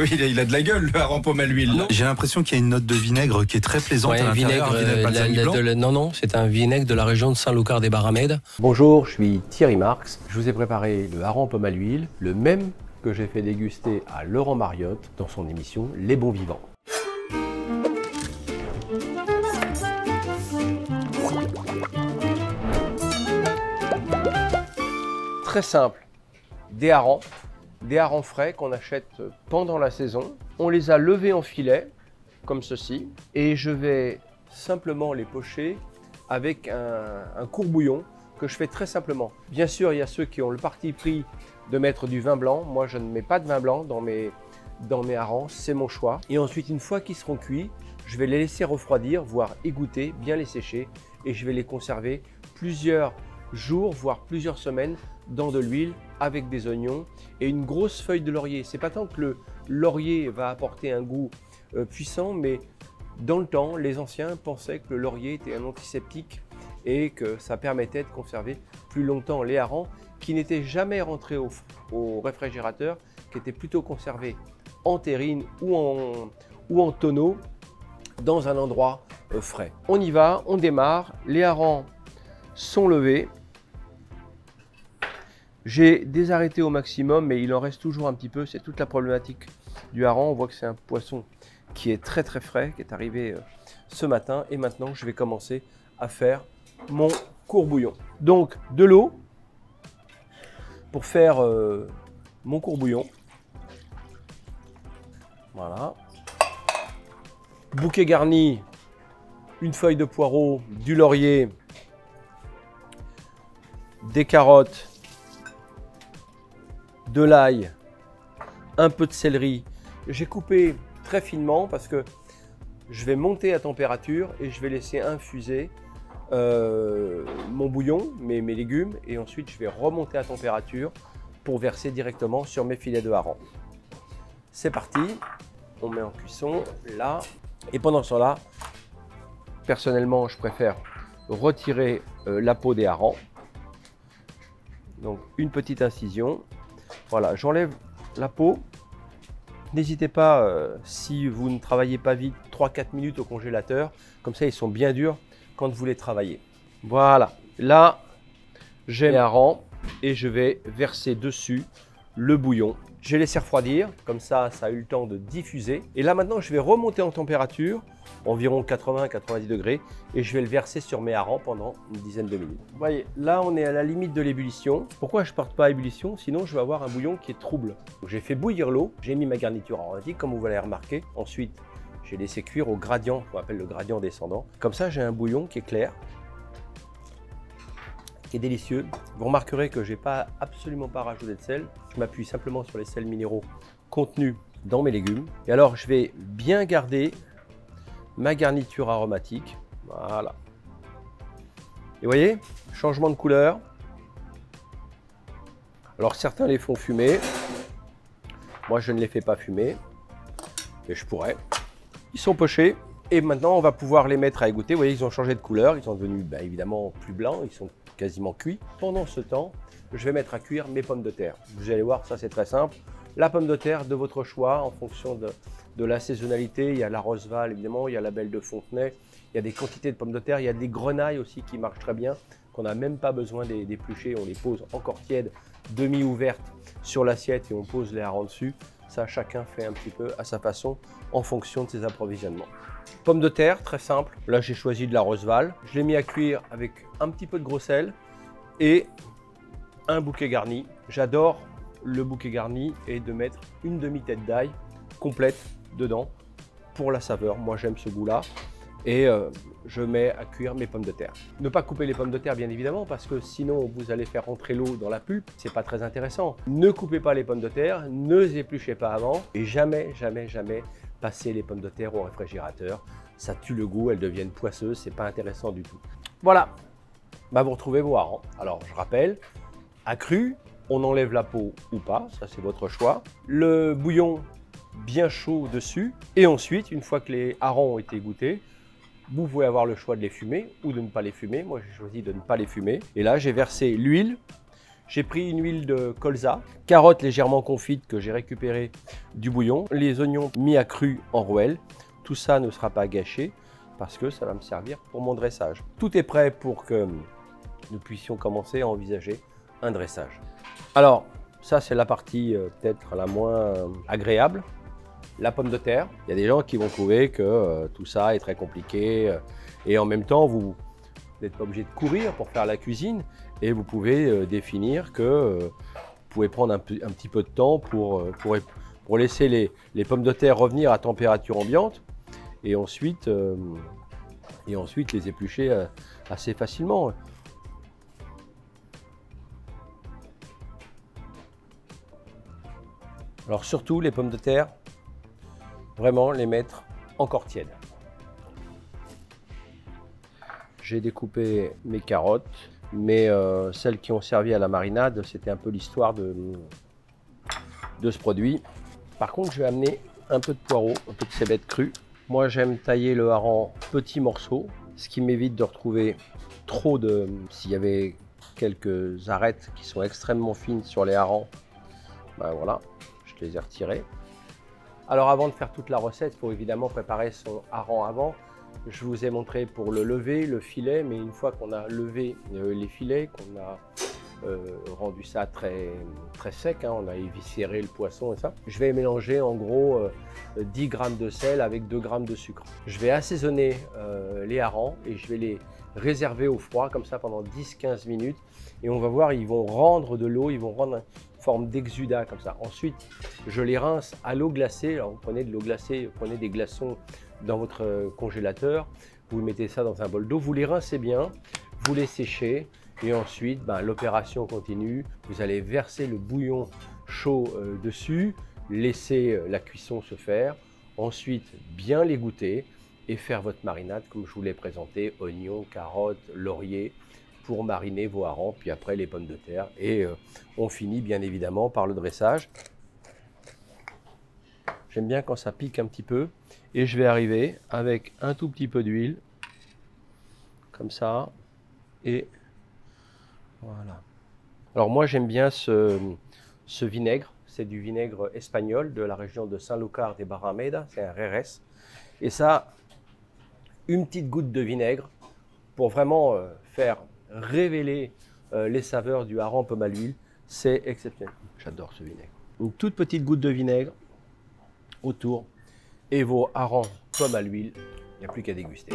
Oui, il a de la gueule, le hareng pomme à l'huile. J'ai l'impression qu'il y a une note de vinaigre qui est très plaisante à l'intérieur. Non, c'est un vinaigre de la région de Saint-Lucar-des-Barramèdes. Bonjour, je suis Thierry Marx. Je vous ai préparé le hareng pomme à l'huile, le même que j'ai fait déguster à Laurent Mariotte dans son émission Les Bons Vivants. Très simple, des harengs frais qu'on achète pendant la saison. On les a levés en filet, comme ceci, et je vais simplement les pocher avec un courbouillon que je fais très simplement. Bien sûr, il y a ceux qui ont le parti pris de mettre du vin blanc. Moi, je ne mets pas de vin blanc dans mes harengs, c'est mon choix. Et ensuite, une fois qu'ils seront cuits, je vais les laisser refroidir, voire égoutter, bien les sécher, et je vais les conserver plusieurs jours, voire plusieurs semaines dans de l'huile avec des oignons et une grosse feuille de laurier. C'est pas tant que le laurier va apporter un goût puissant, mais dans le temps, les anciens pensaient que le laurier était un antiseptique et que ça permettait de conserver plus longtemps les harengs qui n'étaient jamais rentrés au réfrigérateur, qui étaient plutôt conservés en terrine ou en tonneau dans un endroit frais. On y va, on démarre, les harengs sont levés. J'ai désarrêté au maximum, mais il en reste toujours un petit peu. C'est toute la problématique du hareng. On voit que c'est un poisson qui est très très frais, qui est arrivé ce matin. Et maintenant, je vais commencer à faire mon courbouillon. Donc, de l'eau pour faire mon courbouillon. Voilà. Bouquet garni, une feuille de poireau, du laurier, des carottes, de l'ail, un peu de céleri. J'ai coupé très finement parce que je vais monter à température et je vais laisser infuser mon bouillon, mes légumes, et ensuite je vais remonter à température pour verser directement sur mes filets de hareng. C'est parti, on met en cuisson là, et pendant ce temps-là, personnellement je préfère retirer la peau des harengs. Donc une petite incision. Voilà, j'enlève la peau. N'hésitez pas, si vous ne travaillez pas vite, 3-4 minutes au congélateur. Comme ça, ils sont bien durs quand vous les travaillez. Voilà, là, j'ai mes harengs et je vais verser dessus le bouillon. J'ai laissé refroidir, comme ça, ça a eu le temps de diffuser. Et là, maintenant, je vais remonter en température, environ 80-90 degrés, et je vais le verser sur mes harengs pendant une dizaine de minutes. Vous voyez, là, on est à la limite de l'ébullition. Pourquoi je ne porte pas à ébullition? Sinon, je vais avoir un bouillon qui est trouble. J'ai fait bouillir l'eau, j'ai mis ma garniture aromatique, comme vous l'avez remarqué. Ensuite, j'ai laissé cuire au gradient, qu'on appelle le gradient descendant. Comme ça, j'ai un bouillon qui est clair, qui est délicieux. Vous remarquerez que je n'ai absolument pas rajouté de sel. Je m'appuie simplement sur les sels minéraux contenus dans mes légumes. Et alors, je vais bien garder ma garniture aromatique. Voilà. Et vous voyez, changement de couleur. Alors, certains les font fumer. Moi, je ne les fais pas fumer. Mais je pourrais. Ils sont pochés. Et maintenant, on va pouvoir les mettre à égoutter. Vous voyez, ils ont changé de couleur. Ils sont devenus évidemment plus blancs. Ils sont quasiment cuits. Pendant ce temps, je vais mettre à cuire mes pommes de terre. Vous allez voir, ça c'est très simple. La pomme de terre de votre choix en fonction de la saisonnalité. Il y a la Roseval évidemment, il y a la Belle de Fontenay. Il y a des quantités de pommes de terre. Il y a des grenailles aussi qui marchent très bien, qu'on n'a même pas besoin d'éplucher. On les pose encore tièdes, demi-ouvertes sur l'assiette et on pose les harengs dessus. Ça, chacun fait un petit peu à sa façon en fonction de ses approvisionnements. Pommes de terre, très simple. Là, j'ai choisi de la Roseval. Je l'ai mis à cuire avec un petit peu de gros sel et un bouquet garni. J'adore le bouquet garni et de mettre une demi-tête d'ail complète dedans pour la saveur. Moi, j'aime ce goût-là. Et je mets à cuire mes pommes de terre. Ne pas couper les pommes de terre, bien évidemment, parce que sinon, vous allez faire rentrer l'eau dans la pulpe. C'est pas très intéressant. Ne coupez pas les pommes de terre, ne les épluchez pas avant et jamais, jamais, jamais passer les pommes de terre au réfrigérateur. Ça tue le goût, elles deviennent poisseuses, c'est pas intéressant du tout. Voilà, vous retrouvez vos harengs. Alors, je rappelle, à cru, on enlève la peau ou pas, ça c'est votre choix. Le bouillon bien chaud dessus. Et ensuite, une fois que les harengs ont été goûtés, vous pouvez avoir le choix de les fumer ou de ne pas les fumer. Moi, j'ai choisi de ne pas les fumer. Et là, j'ai versé l'huile, J'ai pris une huile de colza, carottes légèrement confites que j'ai récupérées du bouillon, les oignons mis à cru en rouelle. Tout ça ne sera pas gâché parce que ça va me servir pour mon dressage. Tout est prêt pour que nous puissions commencer à envisager un dressage. Alors, ça c'est la partie peut-être la moins agréable. La pomme de terre. Il y a des gens qui vont trouver que tout ça est très compliqué et en même temps vous n'êtes pas obligé de courir pour faire la cuisine et vous pouvez définir que vous pouvez prendre un petit peu de temps pour laisser les pommes de terre revenir à température ambiante et ensuite les éplucher assez facilement. Alors surtout les pommes de terre, vraiment les mettre encore tièdes. J'ai découpé mes carottes, mais celles qui ont servi à la marinade, c'était un peu l'histoire de ce produit. Par contre, je vais amener un peu de poireau, un peu de cébette crue. Moi, j'aime tailler le hareng petits morceaux, ce qui m'évite de retrouver trop de... S'il y avait quelques arêtes qui sont extrêmement fines sur les harengs, ben voilà, je les ai retirées. Alors avant de faire toute la recette, il faut évidemment préparer son hareng avant. Je vous ai montré pour le lever, le filet, mais une fois qu'on a levé les filets, qu'on a rendu ça très sec, hein, on a éviscéré le poisson et ça, je vais mélanger en gros 10 g de sel avec 2 g de sucre. Je vais assaisonner les harengs et je vais les réserver au froid comme ça pendant 10-15 minutes et on va voir, ils vont rendre de l'eau, ils vont rendre une forme d'exudat comme ça. Ensuite, je les rince à l'eau glacée. Alors vous prenez de l'eau glacée, vous prenez des glaçons dans votre congélateur, vous mettez ça dans un bol d'eau, vous les rincez bien, vous les séchez et ensuite l'opération continue. Vous allez verser le bouillon chaud dessus, laisser la cuisson se faire, ensuite bien l'égoutter et faire votre marinade comme je vous l'ai présenté, oignons, carottes, laurier pour mariner vos harengs, puis après les pommes de terre et on finit bien évidemment par le dressage. J'aime bien quand ça pique un petit peu et je vais arriver avec un tout petit peu d'huile comme ça et voilà. Alors moi j'aime bien ce vinaigre, c'est du vinaigre espagnol de la région de Sanlúcar de Barrameda, c'est un Jerez et ça, une petite goutte de vinaigre pour vraiment faire révéler les saveurs du hareng pomme à l'huile, c'est exceptionnel. J'adore ce vinaigre. Une toute petite goutte de vinaigre autour et vos harengs pomme à l'huile, il n'y a plus qu'à déguster.